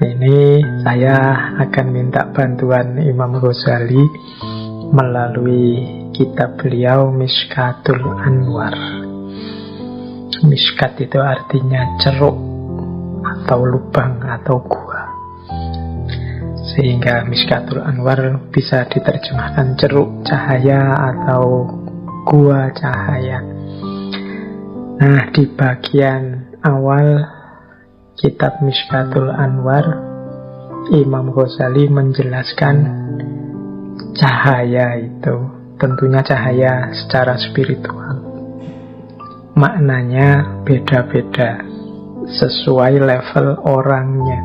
Ini saya akan minta bantuan Imam Ghazali melalui kitab beliau Mishkatul Anwar. Mishkat itu artinya ceruk atau lubang atau gua, sehingga Mishkatul Anwar bisa diterjemahkan ceruk cahaya atau gua cahaya. Nah, di bagian awal kitab Mishkatul Anwar, Imam Ghazali menjelaskan cahaya itu tentunya cahaya secara spiritual. Maknanya beda-beda sesuai level orangnya.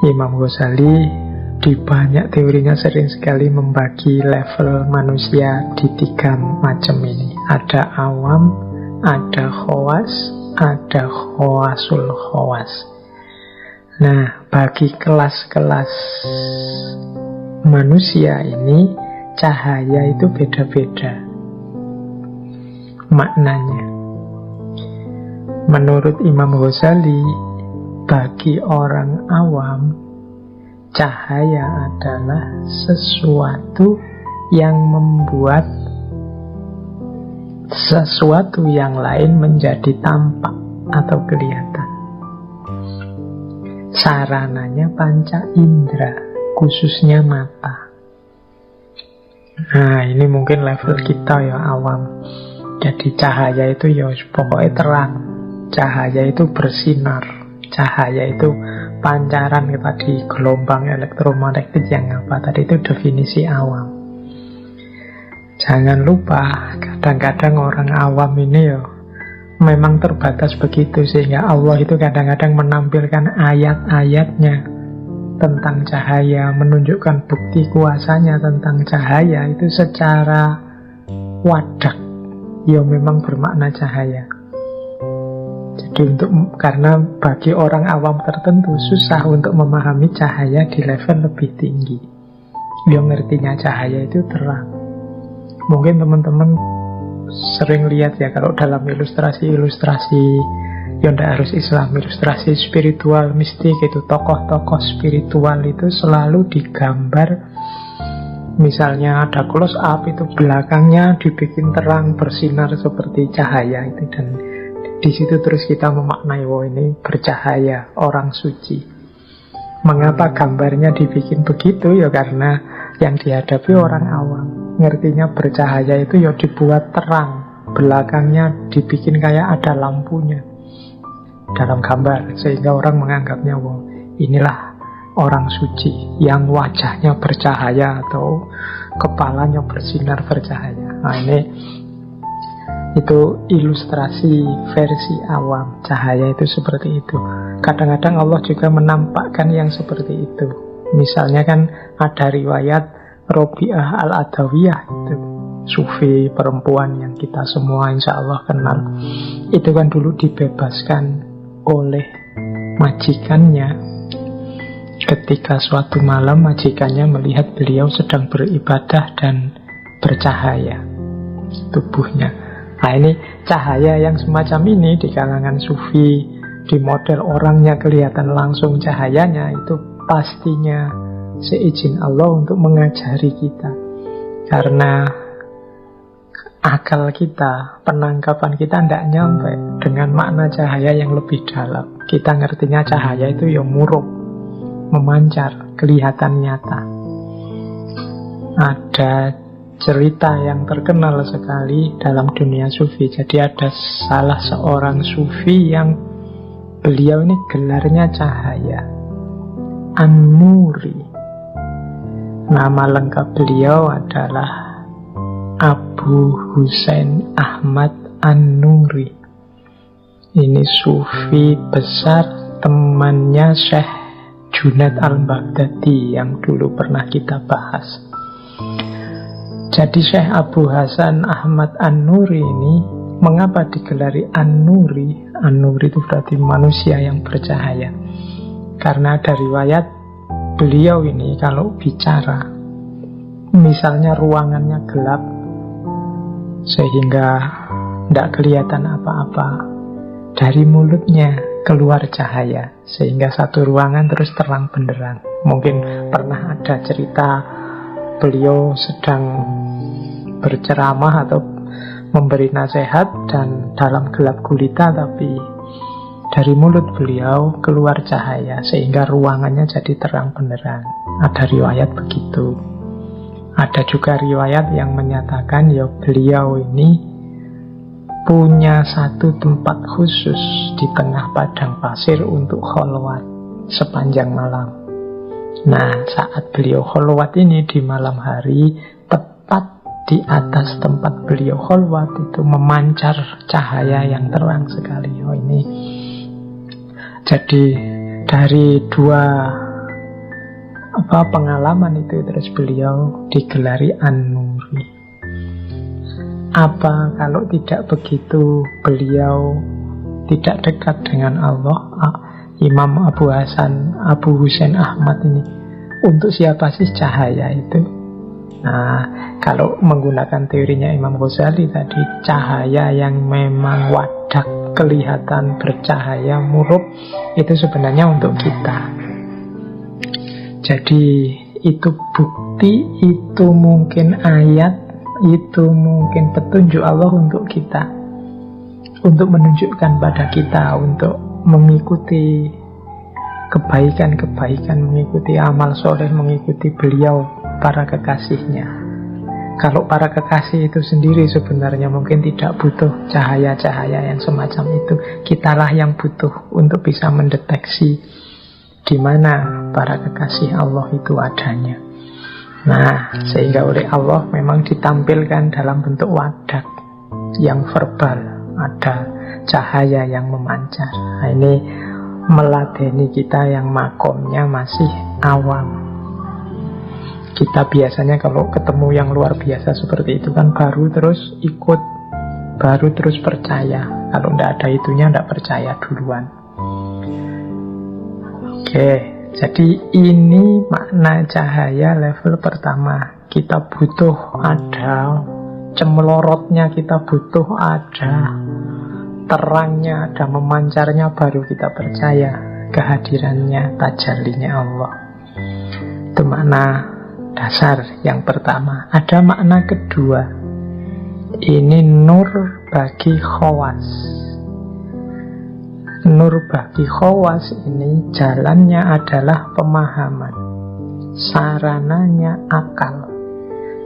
Imam Ghazali di banyak teorinya sering sekali membagi level manusia di 3 macam ini. Ada awam, ada khawas, ada khawasul khawas. Nah, bagi kelas-kelas manusia ini cahaya itu beda-beda maknanya. Menurut Imam Ghazali, bagi orang awam, cahaya adalah sesuatu yang membuat sesuatu yang lain menjadi tampak atau kelihatan. Sarananya panca indera, khususnya mata. Nah, ini mungkin level kita ya, awam. Jadi cahaya itu ya pokoknya terang, cahaya itu bersinar, cahaya itu pancaran tadi, gelombang elektromagnetik yang apa tadi, itu definisi awam. Jangan lupa, kadang-kadang orang awam ini ya memang terbatas begitu, sehingga Allah itu kadang-kadang menampilkan ayat-ayatnya tentang cahaya, menunjukkan bukti kuasanya tentang cahaya itu secara wadak, ya memang bermakna cahaya. Jadi karena bagi orang awam tertentu susah untuk memahami cahaya di level lebih tinggi. Yang ngertinya cahaya itu terang. Mungkin teman-teman sering lihat ya, kalau dalam ilustrasi-ilustrasi yang tidak harus Islam, ilustrasi spiritual, mistik, itu tokoh-tokoh spiritual itu selalu digambar. Misalnya ada close up, itu belakangnya dibikin terang, bersinar seperti cahaya itu, dan di situ terus kita memaknai, wah ini bercahaya, orang suci. Mengapa gambarnya dibikin begitu? Ya karena yang dihadapi orang awam. Ngertinya bercahaya itu ya dibuat terang, belakangnya dibikin kayak ada lampunya dalam gambar, sehingga orang menganggapnya, wah inilah orang suci yang wajahnya bercahaya atau kepalanya bersinar bercahaya. Nah, ini itu ilustrasi versi awam. Cahaya itu seperti itu. Kadang-kadang Allah juga menampakkan yang seperti itu. Misalnya kan ada riwayat Robi'ah Al-Adawiyah, itu sufi perempuan yang kita semua insya Allah kenal. Itu kan dulu dibebaskan oleh majikannya. Ketika suatu malam majikannya melihat beliau sedang beribadah dan bercahaya tubuhnya. Nah, ini cahaya yang semacam ini di kalangan sufi, di model orangnya kelihatan langsung cahayanya, itu pastinya seizin Allah untuk mengajari kita. Karena akal kita, penangkapan kita tidak nyampe dengan makna cahaya yang lebih dalam. Kita ngertinya cahaya itu yang muruk, memancar, kelihatan nyata. Ada cerita yang terkenal sekali dalam dunia sufi. Jadi ada salah seorang sufi yang beliau ini gelarnya cahaya, An-Nuri. Nama lengkap beliau adalah Abu Husain Ahmad An-Nuri. Ini sufi besar, temannya Syekh Junaid Al-Baghdadi yang dulu pernah kita bahas. Jadi Syekh Abu Hasan Ahmad An-Nuri ini, mengapa digelari An-Nuri? An-Nuri itu berarti manusia yang bercahaya. Karena ada riwayat beliau ini kalau bicara, misalnya ruangannya gelap sehingga tidak kelihatan apa-apa. Dari mulutnya keluar cahaya, sehingga satu ruangan terus terang benderang. Mungkin pernah ada cerita beliau sedang berceramah atau memberi nasihat, dan dalam gelap gulita, tapi dari mulut beliau keluar cahaya, sehingga ruangannya jadi terang benderang. Ada riwayat begitu. Ada juga riwayat yang menyatakan ya beliau ini punya satu tempat khusus di tengah padang pasir untuk kholwat sepanjang malam. Nah, saat beliau kholwat ini di malam hari, tepat di atas tempat beliau kholwat itu memancar cahaya yang terang sekali. Oh, ini jadi dari dua pengalaman itu terus beliau digelari An-Nuri. Apa kalau tidak begitu beliau tidak dekat dengan Allah? Imam Abu Husain Ahmad ini, untuk siapa sih cahaya itu? Nah, kalau menggunakan teorinya Imam Ghazali tadi, cahaya yang memang wadak, kelihatan bercahaya murub, itu sebenarnya untuk kita. Jadi itu bukti, itu mungkin ayat, itu mungkin petunjuk Allah untuk kita, untuk menunjukkan pada kita untuk mengikuti kebaikan-kebaikan, mengikuti amal soleh, mengikuti beliau, para kekasihnya. Kalau para kekasih itu sendiri sebenarnya mungkin tidak butuh cahaya-cahaya yang semacam itu. Kitalah yang butuh untuk bisa mendeteksi di mana para kekasih Allah itu adanya. Nah, sehingga oleh Allah memang ditampilkan dalam bentuk wadak yang verbal, ada cahaya yang memancar. Nah, ini meladeni kita yang makomnya masih awam. Kita biasanya kalau ketemu yang luar biasa seperti itu kan baru terus ikut, baru terus percaya. Kalau tidak ada itunya tidak percaya duluan. Oke, jadi ini makna cahaya level pertama. Kita butuh ada cemelorotnya, kita butuh ada terangnya, ada memancarnya, baru kita percaya kehadirannya, tajallinya Allah. Itu makna dasar yang pertama. Ada makna kedua. Ini nur bagi khawas. Nur bagi khawas ini jalannya adalah pemahaman, sarananya akal.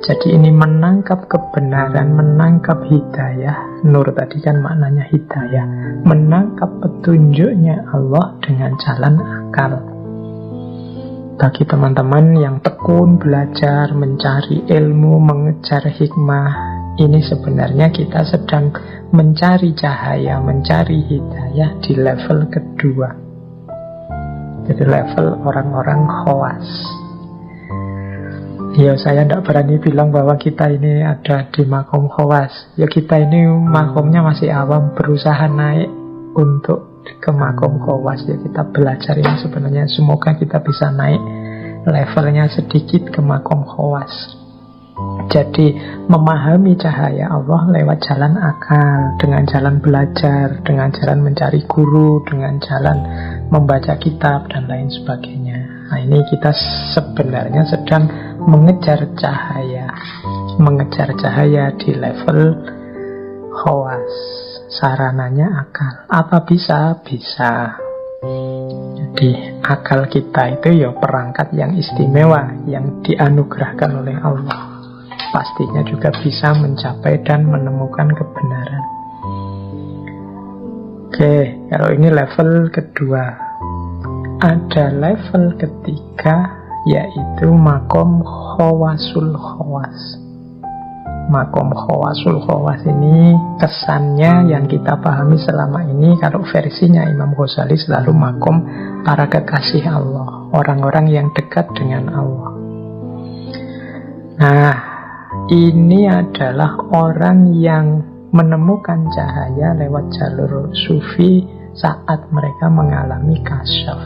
Jadi ini menangkap kebenaran, menangkap hidayah. Nur tadi kan maknanya hidayah. Menangkap petunjuknya Allah dengan jalan akal. Bagi teman-teman yang tekun belajar, mencari ilmu, mengejar hikmah, ini sebenarnya kita sedang mencari cahaya, mencari hidayah di level kedua. Jadi level orang-orang khawas. Ya, saya tidak berani bilang bahwa kita ini ada di makom khawas. Ya, kita ini makomnya masih awam, berusaha naik untuk ke makom khawas. Ya, kita belajar ini sebenarnya, semoga kita bisa naik levelnya sedikit ke makom khawas. Jadi memahami cahaya Allah lewat jalan akal, dengan jalan belajar, dengan jalan mencari guru, dengan jalan membaca kitab dan lain sebagainya. Nah, ini kita sebenarnya sedang mengejar cahaya, mengejar cahaya di level khawas. Sarananya akal. Apa bisa? Bisa. Jadi akal kita itu ya perangkat yang istimewa, yang dianugerahkan oleh Allah. Pastinya juga bisa mencapai dan menemukan kebenaran. Oke, kalau ini level kedua. Ada level ketiga, yaitu makom khawasul khawas. Makom khawasul khawas ini kesannya yang kita pahami selama ini, kalau versinya Imam Ghazali selalu makom para kekasih Allah, orang-orang yang dekat dengan Allah. Nah, ini adalah orang yang menemukan cahaya lewat jalur sufi saat mereka mengalami kasyaf.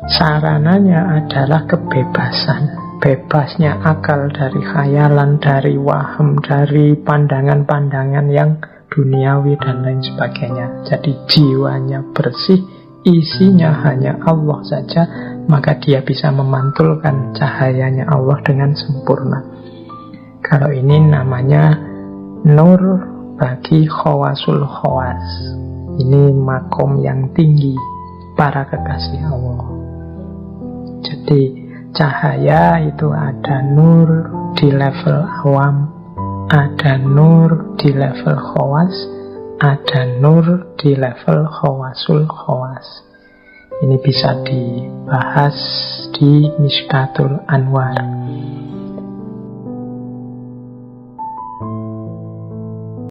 Sarananya adalah kebebasan. bebasnya akal dari khayalan, dari waham, dari pandangan-pandangan yang duniawi dan lain sebagainya. Jadi jiwanya bersih, isinya hanya Allah saja, maka dia bisa memantulkan cahayanya Allah dengan sempurna. Kalau ini namanya nur bagi khawasul khawas. Ini makom yang tinggi para kekasih Allah. Jadi cahaya itu ada nur di level awam, ada nur di level khawas, ada nur di level khawasul khawas. Ini bisa dibahas di Mishkatul Anwar.